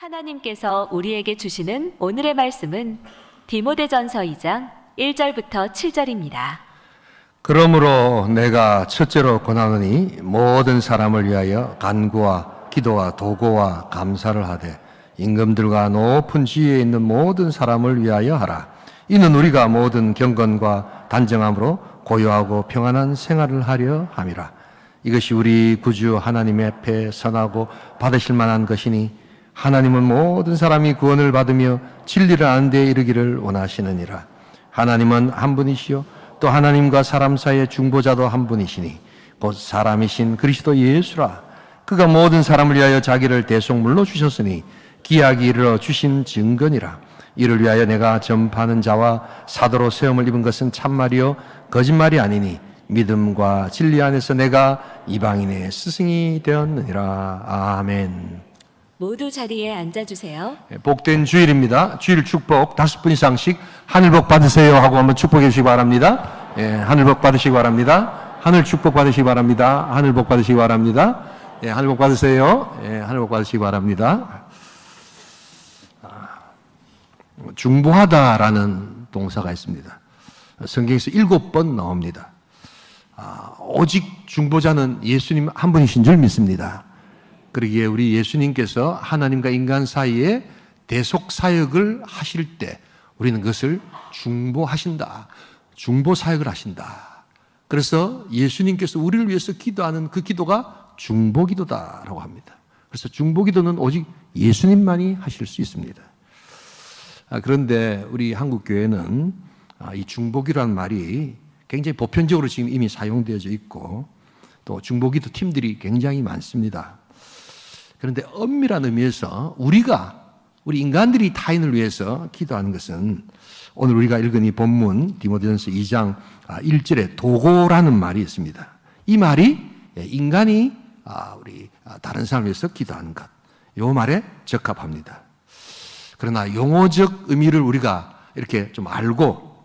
하나님께서 우리에게 주시는 오늘의 말씀은 디모데전서 2장 1절부터 7절입니다. 그러므로 내가 첫째로 권하노니 모든 사람을 위하여 간구와 기도와 도고와 감사를 하되 임금들과 높은 지위에 있는 모든 사람을 위하여 하라. 이는 우리가 모든 경건과 단정함으로 고요하고 평안한 생활을 하려 함이라. 이것이 우리 구주 하나님 앞에 선하고 받으실 만한 것이니 하나님은 모든 사람이 구원을 받으며 진리를 아는 데에 이르기를 원하시느니라. 하나님은 한 분이시요 또 하나님과 사람 사이의 중보자도 한 분이시니 곧 사람이신 그리스도 예수라. 그가 모든 사람을 위하여 자기를 대속물로 주셨으니 기약이 이르러 주신 증거니라. 이를 위하여 내가 전파하는 자와 사도로 세움을 입은 것은 참말이요 거짓말이 아니니 믿음과 진리 안에서 내가 이방인의 스승이 되었느니라. 아멘. 모두 자리에 앉아주세요. 복된 주일입니다. 주일 축복 5분 이상씩 하늘복 받으세요 하고 한번 축복해 주시기 바랍니다. 예, 하늘복 받으시기 바랍니다. 하늘 축복 받으시기 바랍니다. 하늘복 받으시기 바랍니다. 예, 하늘복 받으세요. 예, 하늘복 받으시기 바랍니다. 중보하다라는 동사가 있습니다. 성경에서 7번 나옵니다. 오직 중보자는 예수님 한 분이신 줄 믿습니다. 그러기에 우리 예수님께서 하나님과 인간 사이에 대속 사역을 하실 때 우리는 그것을 중보하신다. 중보 사역을 하신다. 그래서 예수님께서 우리를 위해서 기도하는 그 기도가 중보기도다라고 합니다. 그래서 중보기도는 오직 예수님만이 하실 수 있습니다. 그런데 우리 한국교회는 이 중보기도라는 말이 굉장히 보편적으로 지금 이미 사용되어져 있고 또 중보기도 팀들이 굉장히 많습니다. 그런데 엄밀한 의미에서 우리 인간들이 타인을 위해서 기도하는 것은 오늘 우리가 읽은 이 본문 디모데전서 2장 1절에 도고라는 말이 있습니다. 이 말이 인간이 우리 다른 사람을 위해서 기도하는 것, 이 말에 적합합니다. 그러나 용어적 의미를 우리가 이렇게 좀 알고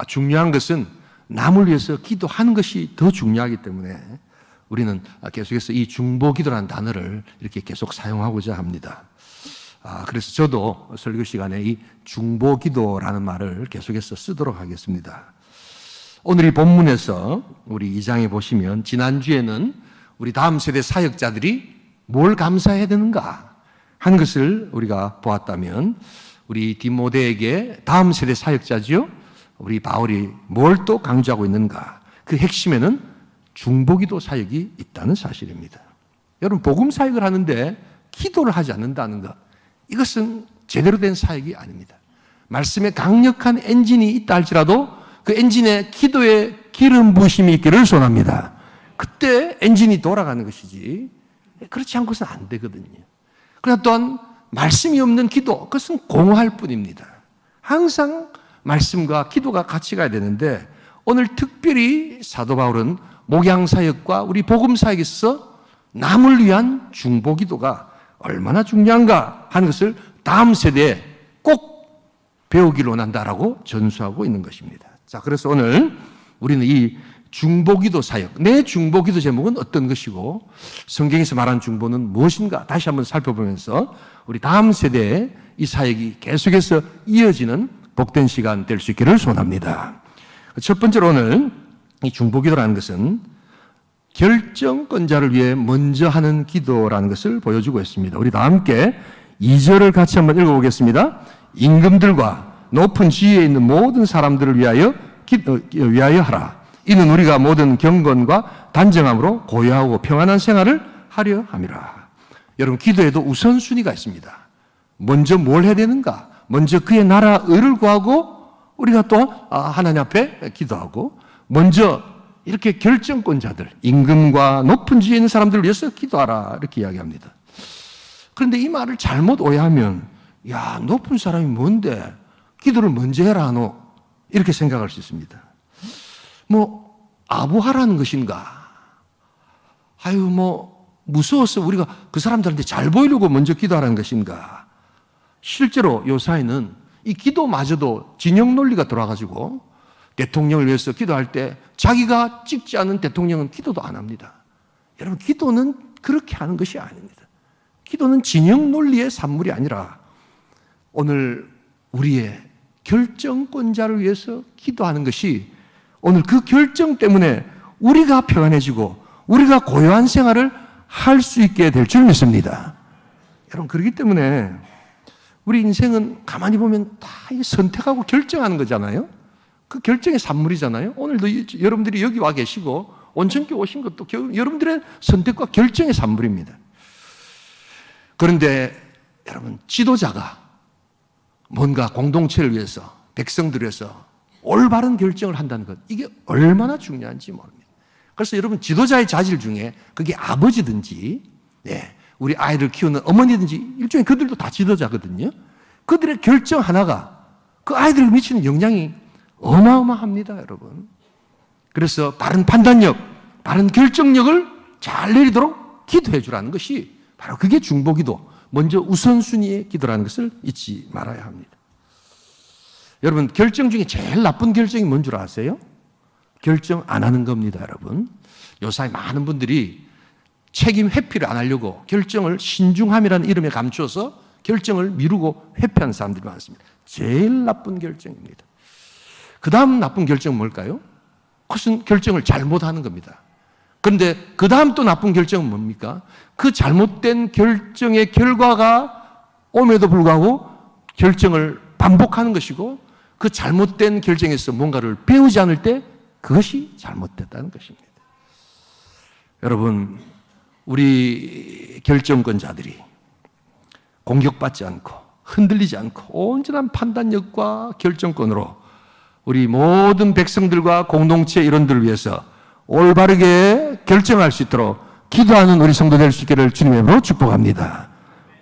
중요한 것은 남을 위해서 기도하는 것이 더 중요하기 때문에 우리는 계속해서 이 중보기도라는 단어를 이렇게 계속 사용하고자 합니다. 그래서 저도 설교 시간에 이 중보기도라는 말을 계속해서 쓰도록 하겠습니다. 오늘 이 본문에서 우리 2장에 보시면 지난주에는 우리 다음 세대 사역자들이 뭘 감사해야 되는가 하는 것을 우리가 보았다면 우리 디모데에게 다음 세대 사역자지요. 우리 바울이 뭘 또 강조하고 있는가? 그 핵심에는 중보기도 사역이 있다는 사실입니다. 여러분 복음 사역을 하는데 기도를 하지 않는다는 것, 이것은 제대로 된 사역이 아닙니다. 말씀에 강력한 엔진이 있다 할지라도 그 엔진에 기도의 기름 부심이 있기를 소원합니다. 그때 엔진이 돌아가는 것이지 그렇지 않고서는 안 되거든요. 그러나 또한 말씀이 없는 기도, 그것은 공허할 뿐입니다. 항상 말씀과 기도가 같이 가야 되는데 오늘 특별히 사도 바울은 목양사역과 우리 복음사역에 있어서 남을 위한 중보기도가 얼마나 중요한가 하는 것을 다음 세대에 꼭 배우기를 원한다라고 전수하고 있는 것입니다. 자, 그래서 오늘 우리는 이 중보기도 사역, 내 중보기도 제목은 어떤 것이고 성경에서 말하는 중보는 무엇인가 다시 한번 살펴보면서 우리 다음 세대에 이 사역이 계속해서 이어지는 복된 시간 될 수 있기를 소원합니다. 첫 번째로 오늘 이 중보기도라는 것은 결정권자를 위해 먼저 하는 기도라는 것을 보여주고 있습니다. 우리 다 함께 2절을 같이 한번 읽어보겠습니다. 임금들과 높은 지위에 있는 모든 사람들을 위하여 하라. 이는 우리가 모든 경건과 단정함으로 고요하고 평안한 생활을 하려 함이라. 여러분 기도에도 우선순위가 있습니다. 먼저 뭘 해야 되는가? 먼저 그의 나라 의를 구하고 우리가 또 하나님 앞에 기도하고 먼저 이렇게 결정권자들, 임금과 높은 지위에 있는 사람들을 위해서 기도하라 이렇게 이야기합니다. 그런데 이 말을 잘못 오해하면 야, 높은 사람이 뭔데 기도를 먼저 해라 하노 이렇게 생각할 수 있습니다. 뭐 아부하라는 것인가? 아유 무서워서 우리가 그 사람들한테 잘 보이려고 먼저 기도하라는 것인가? 실제로 요 사이는 이 기도마저도 진영 논리가 들어와가지고 대통령을 위해서 기도할 때 자기가 찍지 않은 대통령은 기도도 안 합니다. 여러분 기도는 그렇게 하는 것이 아닙니다. 기도는 진영 논리의 산물이 아니라 오늘 우리의 결정권자를 위해서 기도하는 것이 오늘 그 결정 때문에 우리가 평안해지고 우리가 고요한 생활을 할 수 있게 될 줄 믿습니다. 여러분, 그렇기 때문에 우리 인생은 가만히 보면 다 선택하고 결정하는 거잖아요. 그 결정의 산물이잖아요. 오늘도 여러분들이 여기 와 계시고 온천교 오신 것도 여러분들의 선택과 결정의 산물입니다. 그런데 여러분, 지도자가 뭔가 공동체를 위해서, 백성들을 위해서 올바른 결정을 한다는 것, 이게 얼마나 중요한지 모릅니다. 그래서 여러분, 지도자의 자질 중에 그게 아버지든지 우리 아이를 키우는 어머니든지 일종의 그들도 다 지도자거든요. 그들의 결정 하나가 그 아이들에게 미치는 영향이 어마어마합니다, 여러분. 그래서 바른 판단력, 바른 결정력을 잘 내리도록 기도해 주라는 것이 바로 그게 중보기도, 먼저 우선순위의 기도라는 것을 잊지 말아야 합니다. 여러분, 결정 중에 제일 나쁜 결정이 뭔 줄 아세요? 결정 안 하는 겁니다, 여러분. 요사이 많은 분들이 책임 회피를 안 하려고 결정을 신중함이라는 이름에 감추어서 결정을 미루고 회피하는 사람들이 많습니다. 제일 나쁜 결정입니다. 그 다음 나쁜 결정은 뭘까요? 그것은 결정을 잘못하는 겁니다. 그런데 그 다음 또 나쁜 결정은 뭡니까? 그 잘못된 결정의 결과가 옴에도 불구하고 결정을 반복하는 것이고 그 잘못된 결정에서 뭔가를 배우지 않을 때 그것이 잘못됐다는 것입니다. 여러분, 우리 결정권자들이 공격받지 않고 흔들리지 않고 온전한 판단력과 결정권으로 우리 모든 백성들과 공동체 일원들을 위해서 올바르게 결정할 수 있도록 기도하는 우리 성도 될 수 있기를 주님의 이름으로 축복합니다.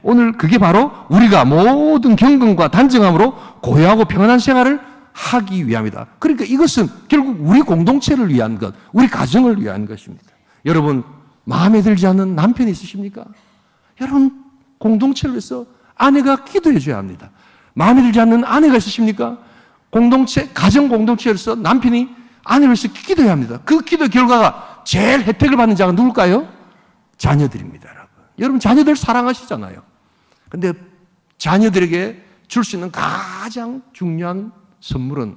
오늘 그게 바로 우리가 모든 경건과 단정함으로 고요하고 평안한 생활을 하기 위함이다. 그러니까 이것은 결국 우리 공동체를 위한 것, 우리 가정을 위한 것입니다. 여러분, 마음에 들지 않는 남편이 있으십니까? 여러분, 공동체를 위해서 아내가 기도해 줘야 합니다. 마음에 들지 않는 아내가 있으십니까? 공동체, 가정 공동체에서 남편이 아내를 위해서 기도해야 합니다. 그 기도 결과가 제일 혜택을 받는 자가 누굴까요? 자녀들입니다, 여러분. 여러분, 자녀들 사랑하시잖아요. 근데 자녀들에게 줄 수 있는 가장 중요한 선물은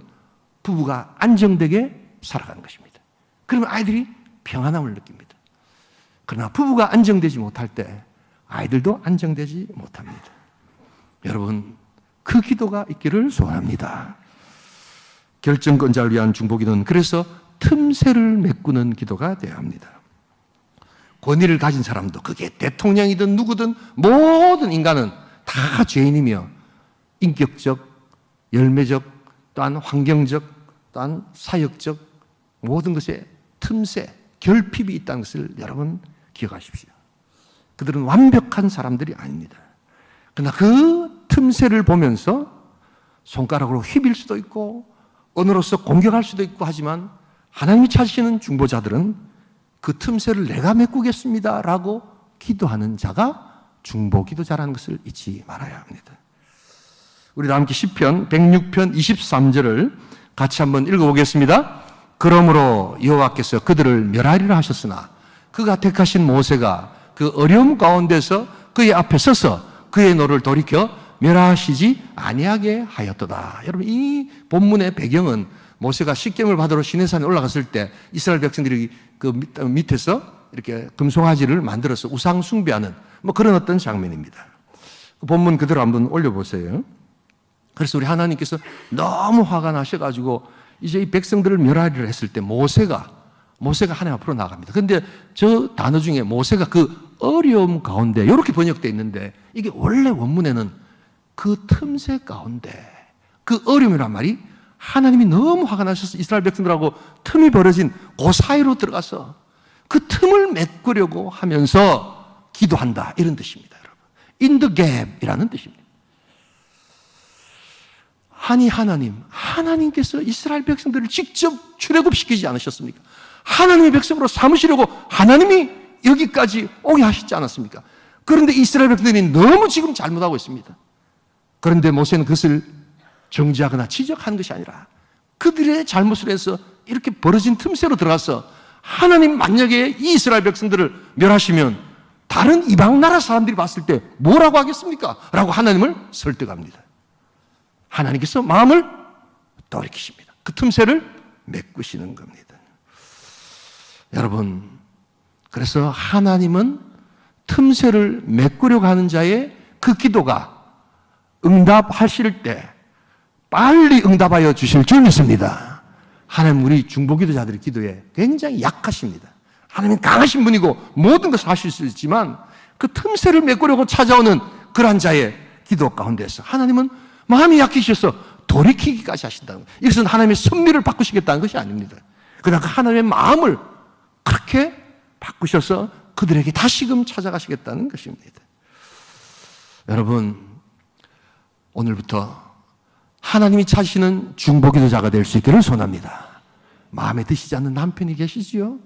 부부가 안정되게 살아가는 것입니다. 그러면 아이들이 평안함을 느낍니다. 그러나 부부가 안정되지 못할 때 아이들도 안정되지 못합니다. 여러분, 그 기도가 있기를 소원합니다. 결정권자를 위한 중보기도는 그래서 틈새를 메꾸는 기도가 되어야 합니다. 권위를 가진 사람도, 그게 대통령이든 누구든 모든 인간은 다 죄인이며 인격적, 열매적, 또한 환경적, 또한 사역적 모든 것에 틈새, 결핍이 있다는 것을 여러분 기억하십시오. 그들은 완벽한 사람들이 아닙니다. 그러나 그 틈새를 보면서 손가락으로 휘빌 수도 있고 언어로서 공격할 수도 있고 하지만 하나님이 찾으시는 중보자들은 그 틈새를 내가 메꾸겠습니다 라고 기도하는 자가 중보기도자라는 것을 잊지 말아야 합니다. 우리 다 함께 시편 106편 23절을 같이 한번 읽어보겠습니다. 그러므로 여호와께서 그들을 멸하리라 하셨으나 그가 택하신 모세가 그 어려움 가운데서 그의 앞에 서서 그의 노를 돌이켜 멸하시지 아니하게 하였도다. 여러분, 이 본문의 배경은 모세가 십계명을 받으러 시내산에 올라갔을 때 이스라엘 백성들이 그 밑에서 이렇게 금송아지를 만들어서 우상 숭배하는 뭐 그런 어떤 장면입니다. 그 본문 그대로 한번 올려보세요. 그래서 우리 하나님께서 너무 화가 나셔가지고 이제 이 백성들을 멸하리를 했을 때 모세가 하나님 앞으로 나갑니다. 그런데 저 단어 중에 모세가 그 어려움 가운데 이렇게 번역되어 있는데 이게 원래 원문에는 그 틈새 가운데 그 어려움이란 말이 하나님이 너무 화가 나셔서 이스라엘 백성들하고 틈이 벌어진 그 사이로 들어가서 그 틈을 메꾸려고 하면서 기도한다 이런 뜻입니다. 여러분. In the gap 이라는 뜻입니다. 아니 하나님께서 이스라엘 백성들을 직접 출애굽시키지 않으셨습니까? 하나님의 백성으로 삼으시려고 하나님이 여기까지 오게 하시지 않았습니까? 그런데 이스라엘 백성들이 너무 지금 잘못하고 있습니다. 그런데 모세는 그것을 정지하거나 지적하는 것이 아니라 그들의 잘못을 해서 이렇게 벌어진 틈새로 들어가서 하나님 만약에 이 이스라엘 백성들을 멸하시면 다른 이방 나라 사람들이 봤을 때 뭐라고 하겠습니까? 라고 하나님을 설득합니다. 하나님께서 마음을 돌이키십니다. 그 틈새를 메꾸시는 겁니다. 여러분, 그래서 하나님은 틈새를 메꾸려고 하는 자의 그 기도가 응답하실 때 빨리 응답하여 주실 줄 믿습니다. 하나님 우리 중보기도자들의 기도에 굉장히 약하십니다. 하나님은 강하신 분이고 모든 것을 하실 수 있지만 그 틈새를 메꾸려고 찾아오는 그러한 자의 기도 가운데서 하나님은 마음이 약해지셔서 돌이키기까지 하신다는 거예요. 이것은 하나님의 섭리를 바꾸시겠다는 것이 아닙니다. 그러나 그 하나님의 마음을 그렇게 바꾸셔서 그들에게 다시금 찾아가시겠다는 것입니다. 여러분, 오늘부터 하나님이 찾으시는 중보기도자가 될 수 있기를 소원합니다. 마음에 드시지 않는 남편이 계시지요?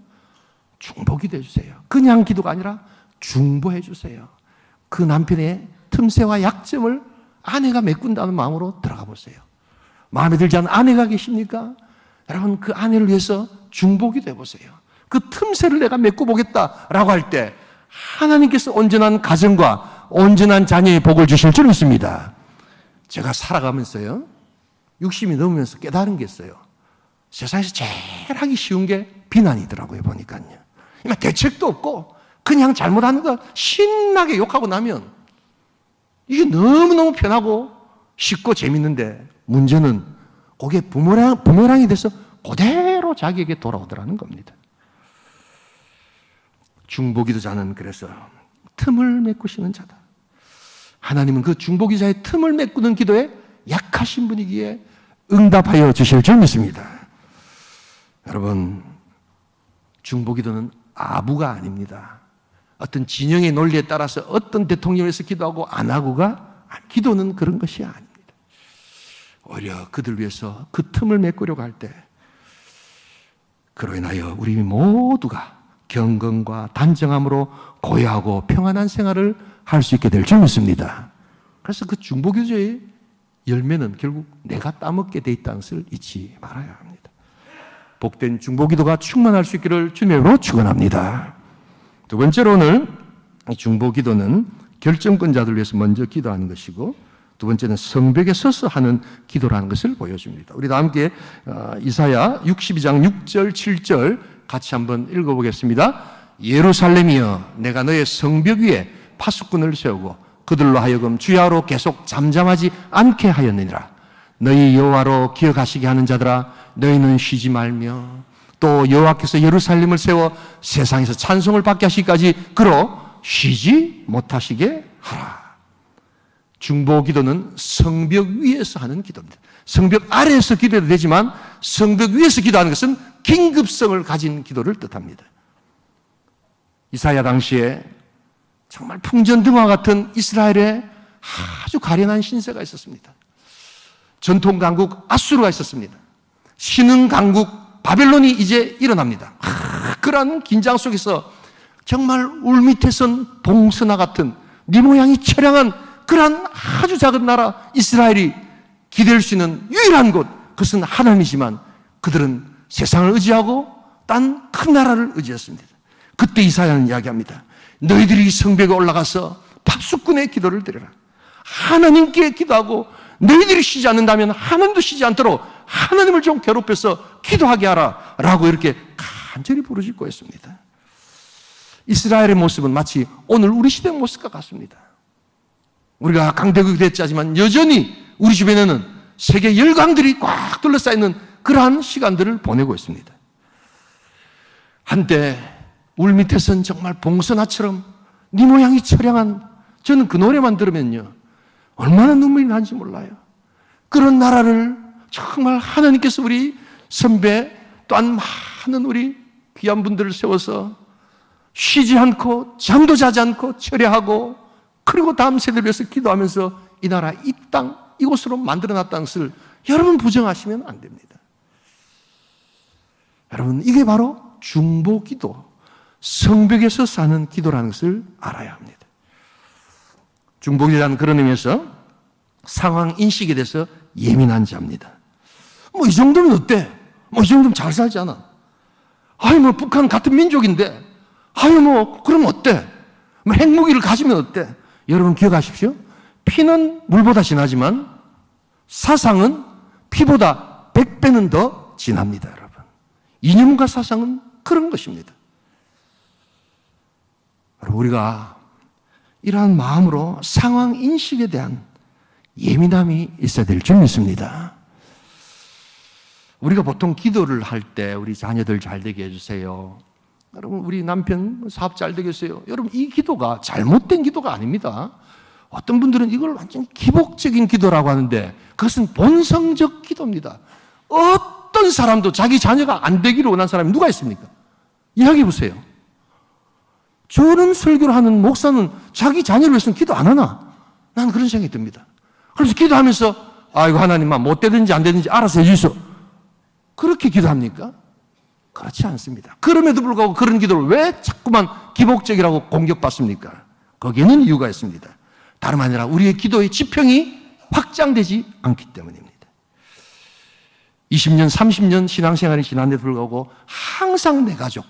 중보기도 해주세요. 그냥 기도가 아니라 중보해 주세요. 그 남편의 틈새와 약점을 아내가 메꾼다는 마음으로 들어가 보세요. 마음에 들지 않는 아내가 계십니까? 여러분, 그 아내를 위해서 중보기도 해보세요. 그 틈새를 내가 메꿔 보겠다라고 할 때 하나님께서 온전한 가정과 온전한 자녀의 복을 주실 줄 믿습니다. 제가 살아가면서요, 60이 넘으면서 깨달은 게 있어요. 세상에서 제일 하기 쉬운 게 비난이더라고요, 보니까요. 대책도 없고 그냥 잘못하는 거 신나게 욕하고 나면 이게 너무너무 편하고 쉽고 재밌는데 문제는 그게 부메랑이 돼서 그대로 자기에게 돌아오더라는 겁니다. 중보기도자는 그래서 틈을 메꾸시는 자다. 하나님은 그 중보기도자의 틈을 메꾸는 기도에 약하신 분이기에 응답하여 주실 줄 믿습니다. 여러분, 중보기도는 아부가 아닙니다. 어떤 진영의 논리에 따라서 어떤 대통령을 위해서 기도하고 안 하고가, 기도는 그런 것이 아닙니다. 오히려 그들 위해서 그 틈을 메꾸려고 할 때 그로 인하여 우리 모두가 경건과 단정함으로 고요하고 평안한 생활을 할 수 있게 될 줄 믿습니다. 그래서 그 중보기도의 열매는 결국 내가 따먹게 돼 있다는 것을 잊지 말아야 합니다. 복된 중보기도가 충만할 수 있기를 주님의 이름으로 축원합니다. 두 번째로 오늘 중보기도는 결정권자들 위해서 먼저 기도하는 것이고, 두 번째는 성벽에 서서 하는 기도라는 것을 보여줍니다. 우리 다 함께 이사야 62장 6절 7절 같이 한번 읽어보겠습니다. 예루살렘이여, 내가 너의 성벽 위에 파수꾼을 세우고 그들로 하여금 주야로 계속 잠잠하지 않게 하였느니라. 너희 여호와로 기억하시게 하는 자들아, 너희는 쉬지 말며 또 여호와께서 예루살렘을 세워 세상에서 찬송을 받게 하시기까지 그로 쉬지 못하시게 하라. 중보기도는 성벽 위에서 하는 기도입니다. 성벽 아래에서 기도해도 되지만 성벽 위에서 기도하는 것은 긴급성을 가진 기도를 뜻합니다. 이사야 당시에 정말 풍전등화 같은 이스라엘에 아주 가련한 신세가 있었습니다. 전통 강국 아수르가 있었습니다. 신흥 강국 바벨론이 이제 일어납니다. 그러한 긴장 속에서 정말 울밑에선 봉선화 같은 네 모양이 처량한 그러한 아주 작은 나라 이스라엘이 기댈 수 있는 유일한 곳, 그것은 하나님이지만 그들은 세상을 의지하고 딴 큰 나라를 의지했습니다. 그때 이사야는 이야기합니다. 너희들이 성벽에 올라가서 팝수꾼의 기도를 드려라. 하나님께 기도하고 너희들이 쉬지 않는다면 하나님도 쉬지 않도록 하나님을 좀 괴롭혀서 기도하게 하라 라고 이렇게 간절히 부르짖고 있습니다. 이스라엘의 모습은 마치 오늘 우리 시대의 모습과 같습니다. 우리가 강대국이 됐지만 여전히 우리 주변에는 세계 열강들이 꽉 둘러싸이는 그러한 시간들을 보내고 있습니다. 한때 울밑에선 정말 봉선화처럼 네 모양이 처량한, 저는 그 노래만 들으면요 얼마나 눈물이 나는지 몰라요. 그런 나라를 정말 하나님께서 우리 선배 또한 많은 우리 귀한 분들을 세워서 쉬지 않고 잠도 자지 않고 철회하고 그리고 다음 세대를 위해서 기도하면서 이 나라, 이 땅, 이곳으로 만들어놨다는 것을 여러분 부정하시면 안 됩니다. 여러분, 이게 바로 중보기도, 성벽에서 사는 기도라는 것을 알아야 합니다. 중보기도라는 그런 의미에서 상황 인식에 대해서 예민한 자입니다. 뭐 이 정도면 어때? 뭐 이 정도면 잘 살잖아. 아유 뭐 북한 같은 민족인데 아유 뭐 그럼 어때? 뭐 핵무기를 가지면 어때? 여러분 기억하십시오. 피는 물보다 진하지만 사상은 피보다 100배는 더 진합니다, 여러분. 이념과 사상은 그런 것입니다. 우리가 이러한 마음으로 상황 인식에 대한 예민함이 있어야 될 줄 믿습니다. 우리가 보통 기도를 할 때 우리 자녀들 잘 되게 해주세요. 여러분 우리 남편 사업 잘 되게 해주세요. 여러분 이 기도가 잘못된 기도가 아닙니다. 어떤 분들은 이걸 완전 기복적인 기도라고 하는데 그것은 본성적 기도입니다. 어떤 사람도 자기 자녀가 안 되기를 원하는 사람이 누가 있습니까? 이야기해 보세요. 저런 설교를 하는 목사는 자기 자녀를 위해서는 기도 안 하나? 나는 그런 생각이 듭니다. 그래서 기도하면서 아이고 하나님아 못 되든지 안 되든지 알아서 해주소. 그렇게 기도합니까? 그렇지 않습니다. 그럼에도 불구하고 그런 기도를 왜 자꾸만 기복적이라고 공격받습니까? 거기에는 이유가 있습니다. 다름 아니라 우리의 기도의 지평이 확장되지 않기 때문입니다. 20년, 30년 신앙생활이 지난데도 불구하고 항상 내 가족,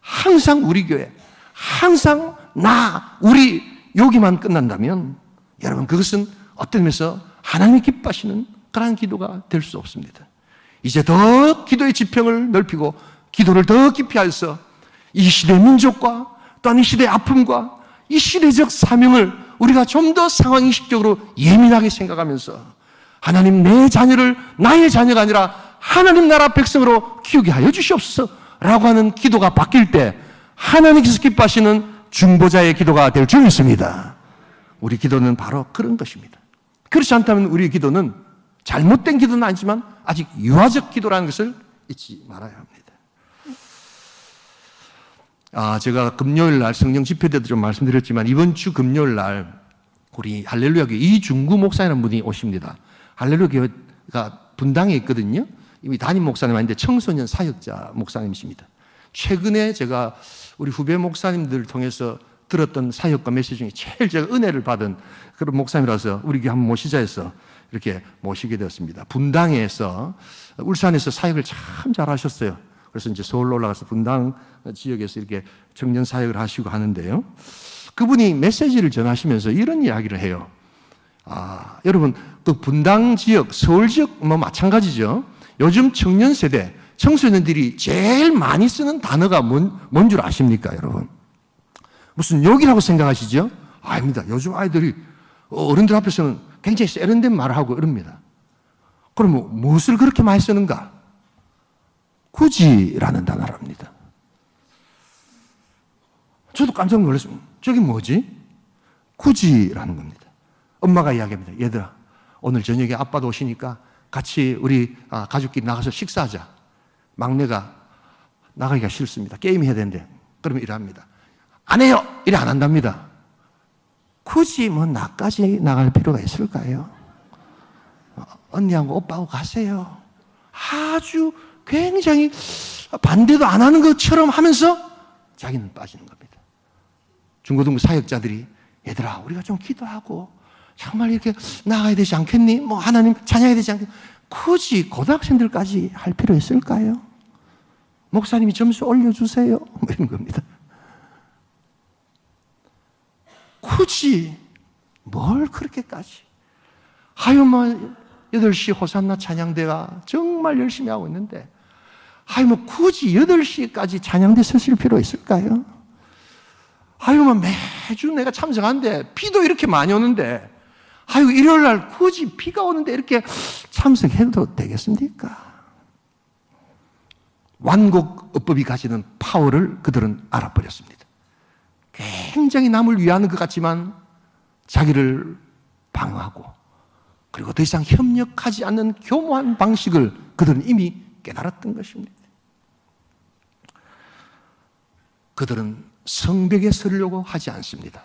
항상 우리 교회, 항상 나, 우리 여기만 끝난다면 여러분 그것은 어떤 면에서 하나님이 기뻐하시는 그러한 기도가 될 수 없습니다. 이제 더 기도의 지평을 넓히고 기도를 더 깊이 해서 이 시대의 민족과 또한 이 시대의 아픔과 이 시대적 사명을 우리가 좀 더 상황인식적으로 예민하게 생각하면서 하나님 내 자녀를 나의 자녀가 아니라 하나님 나라 백성으로 키우게 하여 주시옵소서 라고 하는 기도가 바뀔 때 하나님께서 기뻐하시는 중보자의 기도가 될 줄 믿습니다. 우리 기도는 바로 그런 것입니다. 그렇지 않다면 우리의 기도는 잘못된 기도는 아니지만 아직 유아적 기도라는 것을 잊지 말아야 합니다. 제가 금요일 날 성령 집회 때도 좀 말씀드렸지만 이번 주 금요일 날 우리 할렐루야 교회 이중구 목사님이라는 분이 오십니다. 할렐루야 교회가 분당에 있거든요. 이미 담임 목사님 아닌데 청소년 사역자 목사님이십니다. 최근에 제가 우리 후배 목사님들을 통해서 들었던 사역과 메시지 중에 제일 제가 은혜를 받은 그런 목사님이라서 우리 교회 한번 모시자 해서 이렇게 모시게 되었습니다. 분당에서 울산에서 사역을 참 잘하셨어요. 그래서 이제 서울로 올라가서 분당 지역에서 이렇게 청년 사역을 하시고 하는데요. 그분이 메시지를 전하시면서 이런 이야기를 해요. 여러분 그 분당 지역, 서울 지역 뭐 마찬가지죠. 요즘 청년 세대, 청소년들이 제일 많이 쓰는 단어가 뭔 줄 아십니까, 여러분? 무슨 욕이라고 생각하시죠? 아닙니다. 요즘 아이들이 어른들 앞에서는 굉장히 세련된 말을 하고 이럽니다. 그럼 무엇을 그렇게 많이 쓰는가? 굳이라는 단어랍니다. 저도 깜짝 놀랐습니다. 저게 뭐지? 굳이라는 겁니다. 엄마가 이야기합니다. 얘들아, 오늘 저녁에 아빠도 오시니까 같이 우리 가족끼리 나가서 식사하자. 막내가 나가기가 싫습니다. 게임해야 되는데. 그러면 이랍니다. 안 해요! 이래 안 한답니다. 굳이 뭐 나까지 나갈 필요가 있을까요? 언니하고 오빠하고 가세요. 아주 굉장히 반대도 안 하는 것처럼 하면서 자기는 빠지는 겁니다. 중고등부 사역자들이 얘들아 우리가 좀 기도하고 정말 이렇게 나가야 되지 않겠니? 뭐 하나님 찬양해야 되지 않겠니? 굳이 고등학생들까지 할 필요 있을까요? 목사님이 점수 올려주세요. 뭐 이런 겁니다. 굳이 뭘 그렇게까지 하여만 8시 호산나 찬양대가 정말 열심히 하고 있는데 뭐 굳이 8시까지 찬양대 서실 필요 있을까요? 뭐 매주 내가 참석하는데 비도 이렇게 많이 오는데 일요일 날 굳이 비가 오는데 이렇게 참석해도 되겠습니까? 완곡어법이 가지는 파워를 그들은 알아버렸습니다. 굉장히 남을 위하는 것 같지만 자기를 방어하고 그리고 더 이상 협력하지 않는 교묘한 방식을 그들은 이미 깨달았던 것입니다. 그들은 성벽에 서려고 하지 않습니다.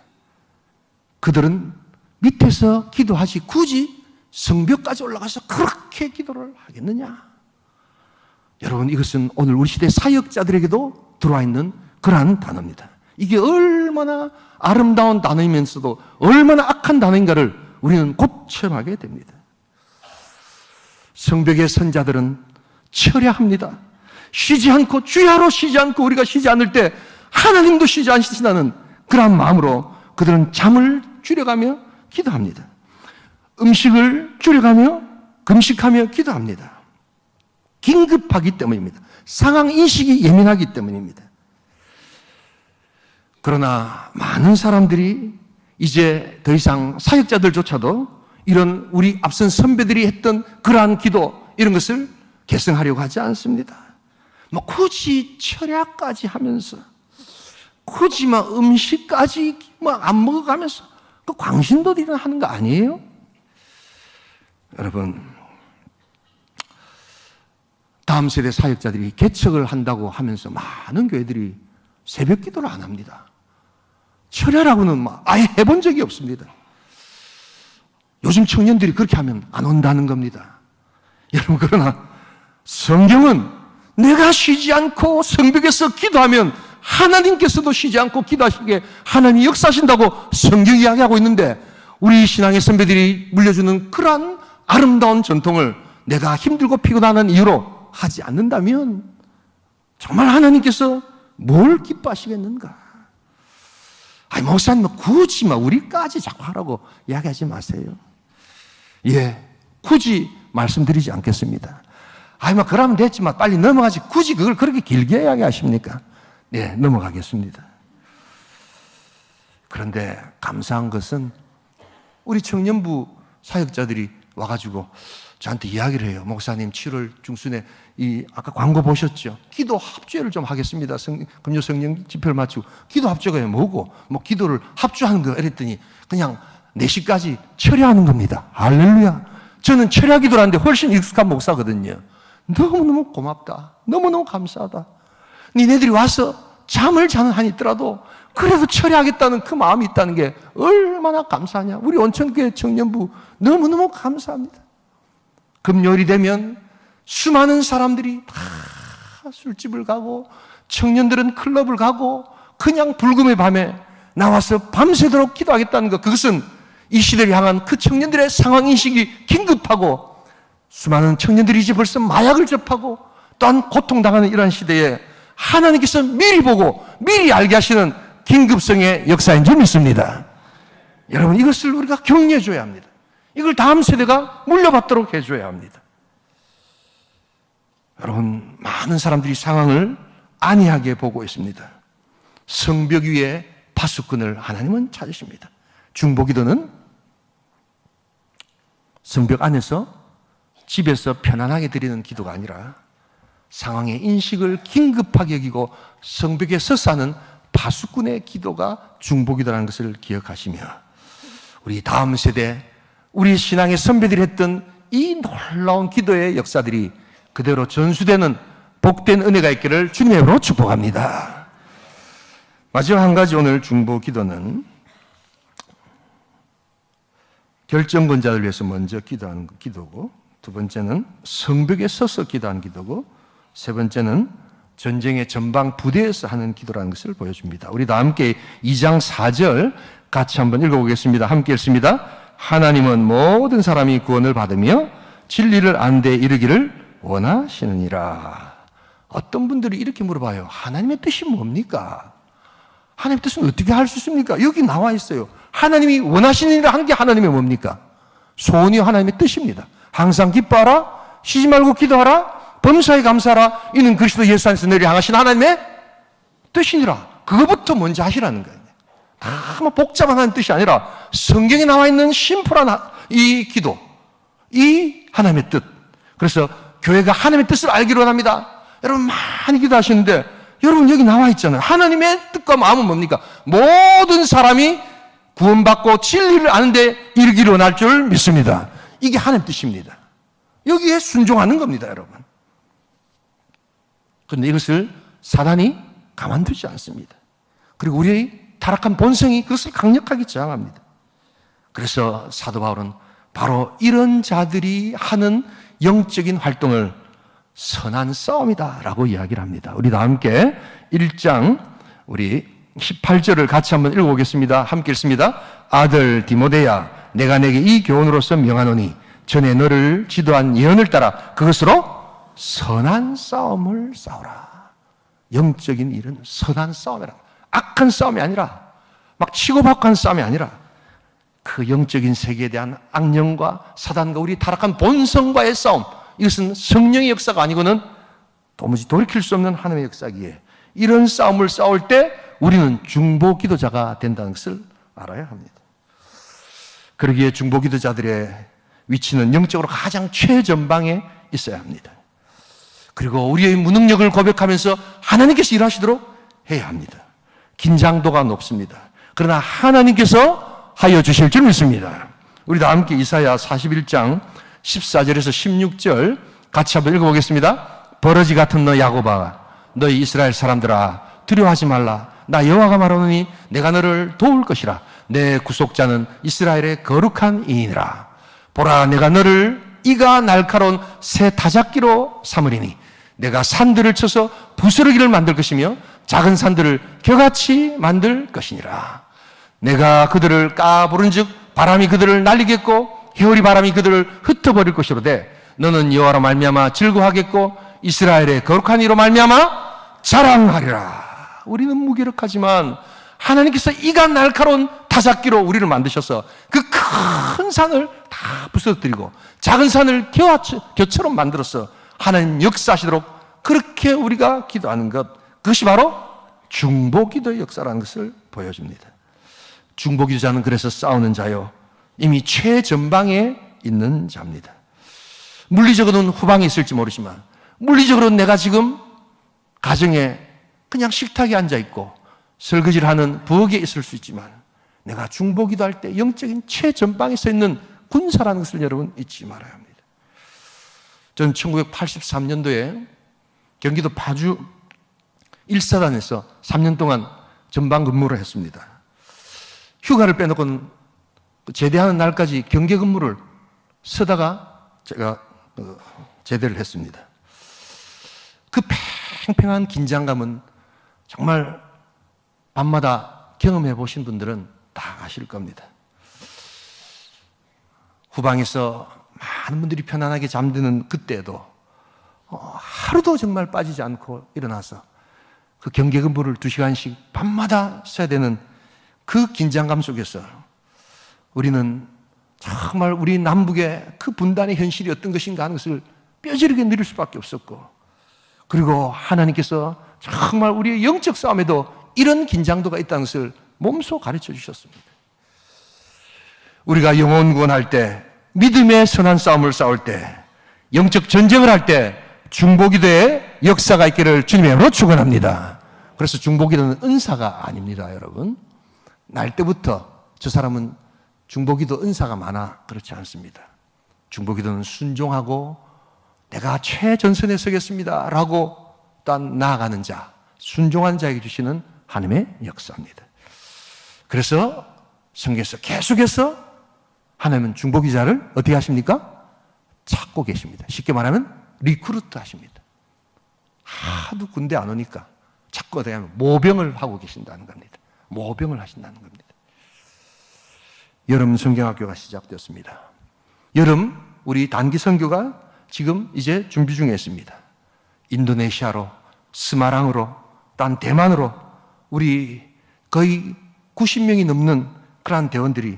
그들은 밑에서 기도하지 굳이 성벽까지 올라가서 그렇게 기도를 하겠느냐? 여러분 이것은 오늘 우리 시대 사역자들에게도 들어와 있는 그러한 단어입니다. 이게 얼마나 아름다운 단어이면서도 얼마나 악한 단어인가를 우리는 곧 체험하게 됩니다. 성벽의 선자들은 철야합니다. 쉬지 않고 주야로 쉬지 않고 우리가 쉬지 않을 때 하나님도 쉬지 않으신다는 그러한 마음으로 그들은 잠을 줄여가며 기도합니다. 음식을 줄여가며 금식하며 기도합니다. 긴급하기 때문입니다. 상황 인식이 예민하기 때문입니다. 그러나 많은 사람들이 이제 더 이상 사역자들조차도 이런 우리 앞선 선배들이 했던 그러한 기도 이런 것을 계승하려고 하지 않습니다. 뭐 굳이 철야까지 하면서 굳이 막 음식까지 막 안 먹어가면서 그 광신도들이 하는 거 아니에요? 여러분, 다음 세대 사역자들이 개척을 한다고 하면서 많은 교회들이 새벽 기도를 안 합니다. 철야라고는 막 아예 해본 적이 없습니다. 요즘 청년들이 그렇게 하면 안 온다는 겁니다. 여러분, 그러나 성경은 내가 쉬지 않고 성벽에서 기도하면 하나님께서도 쉬지 않고 기도하시게 하나님이 역사하신다고 성경이 이야기하고 있는데, 우리 신앙의 선배들이 물려주는 그러한 아름다운 전통을 내가 힘들고 피곤하는 이유로 하지 않는다면 정말 하나님께서 뭘 기뻐하시겠는가? 아니, 목사님 굳이 우리까지 자꾸 하라고 이야기하지 마세요. 예, 굳이 말씀드리지 않겠습니다. 아니, 그러면 됐지만 빨리 넘어가지. 굳이 그걸 그렇게 길게 이야기하십니까? 예, 넘어가겠습니다. 그런데 감사한 것은 우리 청년부 사역자들이 와가지고 저한테 이야기를 해요. 목사님, 7월 중순에 아까 광고 보셨죠? 기도 합주회를 좀 하겠습니다. 금요 성령 집회를 마치고 기도 합주회가 뭐고, 뭐 기도를 합주하는 거 이랬더니 그냥 4시까지 철야하는 겁니다. 할렐루야. 저는 철야 기도를 하는데 훨씬 익숙한 목사거든요. 너무너무 고맙다. 너무너무 감사하다. 니네들이 와서 잠을 자는 한이 있더라도 그래도 철야하겠다는 그 마음이 있다는 게 얼마나 감사하냐. 우리 온천교회 청년부 너무너무 감사합니다. 금요일이 되면 수많은 사람들이 다 술집을 가고 청년들은 클럽을 가고 그냥 불금의 밤에 나와서 밤새도록 기도하겠다는 것, 그것은 이 시대를 향한 그 청년들의 상황인식이 긴급하고, 수많은 청년들이 이제 벌써 마약을 접하고 또한 고통당하는 이러한 시대에 하나님께서 미리 보고 미리 알게 하시는 긴급성의 역사인 줄 믿습니다. 여러분, 이것을 우리가 격려해 줘야 합니다. 이걸 다음 세대가 물려받도록 해줘야 합니다. 여러분, 많은 사람들이 상황을 안이하게 보고 있습니다. 성벽 위에 파수꾼을 하나님은 찾으십니다. 중보기도는 성벽 안에서 집에서 편안하게 드리는 기도가 아니라 상황의 인식을 긴급하게 여기고 성벽에 서서 하는 파수꾼의 기도가 중보기도라는 것을 기억하시며, 우리 다음 세대, 우리 신앙의 선배들이 했던 이 놀라운 기도의 역사들이 그대로 전수되는 복된 은혜가 있기를 주님의 이름으로 축복합니다. 마지막 한 가지, 오늘 중보기도는 결정권자를 위해서 먼저 기도하는 기도고, 두 번째는 성벽에 서서 기도하는 기도고, 세 번째는 전쟁의 전방 부대에서 하는 기도라는 것을 보여줍니다. 우리 다 함께 2장 4절 같이 한번 읽어보겠습니다. 함께 읽습니다. 하나님은 모든 사람이 구원을 받으며 진리를 아는 데 이르기를 원하시느니라. 어떤 분들이 이렇게 물어봐요. 하나님의 뜻이 뭡니까? 하나님의 뜻은 어떻게 할 수 있습니까? 여기 나와 있어요. 하나님이 원하시느니라 하는 게 하나님의 뭡니까? 소원이 하나님의 뜻입니다. 항상 기뻐하라, 쉬지 말고 기도하라, 범사에 감사하라. 이는 그리스도 예수 안에서 너희를 향하신 하나님의 뜻이니라. 그거부터 먼저 하시라는 거예요. 다 복잡한 하나님의 뜻이 아니라 성경에 나와 있는 심플한 이 기도, 이 하나님의 뜻. 그래서 교회가 하나님의 뜻을 알기로 원합니다. 여러분 많이 기도하시는데, 여러분 여기 나와 있잖아요. 하나님의 뜻과 마음은 뭡니까? 모든 사람이 구원받고 진리를 아는 데 이르기를 원할 줄 믿습니다. 이게 하나님의 뜻입니다. 여기에 순종하는 겁니다, 여러분. 그런데 이것을 사단이 가만두지 않습니다. 그리고 우리의 타락한 본성이 그것을 강력하게 저항합니다. 그래서 사도 바울은 바로 이런 자들이 하는 영적인 활동을 선한 싸움이다라고 이야기를 합니다. 우리 다 함께 1장 우리 18절을 같이 한번 읽어보겠습니다. 함께 읽습니다. 아들 디모데야, 내가 내게 이 교훈으로서 명하노니 전에 너를 지도한 예언을 따라 그것으로 선한 싸움을 싸우라. 영적인 일은 선한 싸움이라. 악한 싸움이 아니라 막 치고받고 하는 싸움이 아니라 그 영적인 세계에 대한 악령과 사단과 우리 타락한 본성과의 싸움, 이것은 성령의 역사가 아니고는 도무지 돌이킬 수 없는 하나님의 역사기에 이런 싸움을 싸울 때 우리는 중보 기도자가 된다는 것을 알아야 합니다. 그러기에 중보 기도자들의 위치는 영적으로 가장 최전방에 있어야 합니다. 그리고 우리의 무능력을 고백하면서 하나님께서 일하시도록 해야 합니다. 긴장도가 높습니다. 그러나 하나님께서 하여 주실 줄 믿습니다. 우리 다 함께 이사야 41장 14절에서 16절 같이 한번 읽어보겠습니다. 버러지 같은 너 야곱아, 너희 이스라엘 사람들아, 두려워하지 말라. 나 여호와가 말하노니 내가 너를 도울 것이라. 내 구속자는 이스라엘의 거룩한 이이니라. 보라, 내가 너를 이가 날카로운 새 타작기로 삼으리니 내가 산들을 쳐서 부스러기를 만들 것이며 작은 산들을 겨같이 만들 것이니라. 내가 그들을 까부른즉 바람이 그들을 날리겠고 회오리 바람이 그들을 흩어버릴 것이로되 너는 여호와로 말미암아 즐거워하겠고 이스라엘의 거룩한 이로 말미암아 자랑하리라. 우리는 무기력하지만 하나님께서 이가 날카로운 타작기로 우리를 만드셔서 그 큰 산을 다 부서뜨리고 작은 산을 겨처럼 만들어서 하나님 역사하시도록 그렇게 우리가 기도하는 것, 그것이 바로 중보기도의 역사라는 것을 보여줍니다. 중보기도자는 그래서 싸우는 자요, 이미 최전방에 있는 자입니다. 물리적으로는 후방에 있을지 모르지만 물리적으로는 내가 지금 가정에 그냥 식탁에 앉아있고 설거지를 하는 부엌에 있을 수 있지만 내가 중보기도할 때 영적인 최전방에 서 있는 군사라는 것을 여러분 잊지 말아야 합니다. 저는 1983년도에 경기도 파주 1사단에서 3년 동안 전방 근무를 했습니다. 휴가를 빼놓고는 제대하는 날까지 경계 근무를 서다가 제가 제대를 했습니다. 그 팽팽한 긴장감은 정말 밤마다 경험해 보신 분들은 다 아실 겁니다. 후방에서 많은 분들이 편안하게 잠드는 그때도 하루도 정말 빠지지 않고 일어나서 그 경계 근무를 2시간씩 밤마다 써야 되는 그 긴장감 속에서 우리는 정말 우리 남북의 그 분단의 현실이 어떤 것인가 하는 것을 뼈저리게 누릴 수밖에 없었고, 그리고 하나님께서 정말 우리의 영적 싸움에도 이런 긴장도가 있다는 것을 몸소 가르쳐 주셨습니다. 우리가 영혼 구원할 때, 믿음의 선한 싸움을 싸울 때, 영적 전쟁을 할 때 중보기도의 역사가 있기를 주님의 이름으로 축원합니다. 그래서 중보기도는 은사가 아닙니다, 여러분. 날 때부터 저 사람은 중보기도 은사가 많아, 그렇지 않습니다. 중보기도는 순종하고 내가 최전선에 서겠습니다 라고 딱 나아가는 자, 순종한 자에게 주시는 하나님의 역사입니다. 그래서 성경에서 계속해서 하나님은 중보기자를 어떻게 하십니까? 찾고 계십니다. 쉽게 말하면 리크루트 하십니다. 하도 군대 안 오니까 찾고 어떻게 하면 모병을 하고 계신다는 겁니다. 모병을 하신다는 겁니다. 여름 성경학교가 시작되었습니다. 여름 우리 단기 선교가 지금 이제 준비 중에 있습니다. 인도네시아로, 스마랑으로, 딴 대만으로 우리 거의 90명이 넘는 그러한 대원들이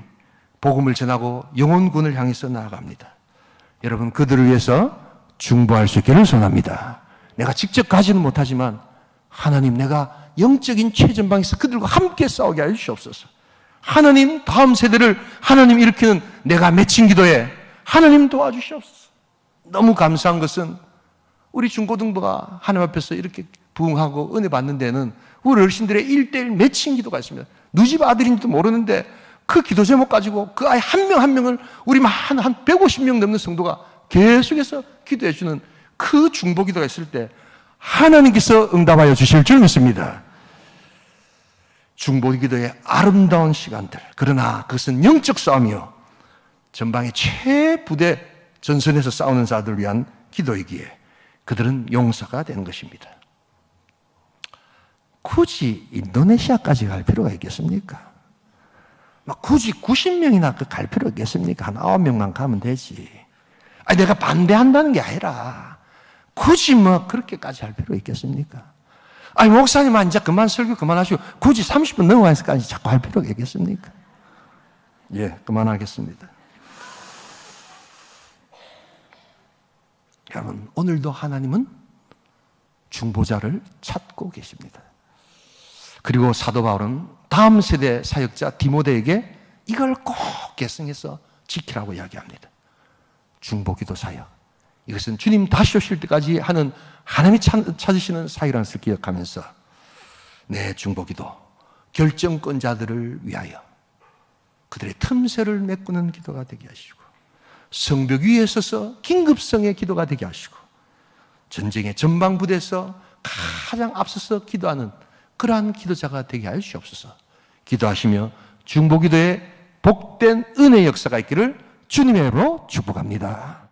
복음을 전하고 영혼군을 향해서 나아갑니다. 여러분, 그들을 위해서 중보할 수 있기를 소원합니다. 내가 직접 가지는 못하지만 하나님, 내가 영적인 최전방에서 그들과 함께 싸우게 하여 주시옵소서. 하나님, 다음 세대를 하나님 일으키는 내가 맺힌 기도에 하나님 도와주시옵소서. 너무 감사한 것은 우리 중고등부가 하나님 앞에서 이렇게 부흥하고 은혜 받는 데는 우리 어르신들의 1:1 맺힌 기도가 있습니다. 누 집 아들인지도 모르는데 그 기도 제목 가지고 그 아이 한 명 한 명을 우리 한 150명 넘는 성도가 계속해서 기도해 주는 그 중보 기도가 있을 때 하나님께서 응답하여 주실 줄 믿습니다. 중보 기도의 아름다운 시간들, 그러나 그것은 영적 싸움이요 전방의 최부대 전선에서 싸우는 자들을 위한 기도이기에 그들은 용사가 되는 것입니다. 굳이 인도네시아까지 갈 필요가 있겠습니까? 막 굳이 90명이나 갈 필요 있겠습니까? 한 9명만 가면 되지. 아니, 내가 반대한다는 게 아니라 굳이 뭐 그렇게까지 할 필요 있겠습니까? 아니, 목사님, 이제 그만 설교 그만하시고, 굳이 30분 넘어가니까지 자꾸 할 필요가 있겠습니까? 예, 그만하겠습니다. 여러분, 오늘도 하나님은 중보자를 찾고 계십니다. 그리고 사도 바울은 다음 세대 사역자 디모데에게 이걸 꼭 계승해서 지키라고 이야기합니다. 중보기도 사역. 이것은 주님 다시 오실 때까지 하는 하나님이 찾으시는 사역이라는 것을 기억하면서 내 중보기도, 결정권자들을 위하여 그들의 틈새를 메꾸는 기도가 되게 하시고, 성벽 위에 서서 긴급성의 기도가 되게 하시고, 전쟁의 전방부대에서 가장 앞서서 기도하는 그러한 기도자가 되게 하여 주옵소서. 기도하시며 중보기도에 복된 은혜의 역사가 있기를 주님의 이름으로 축복합니다.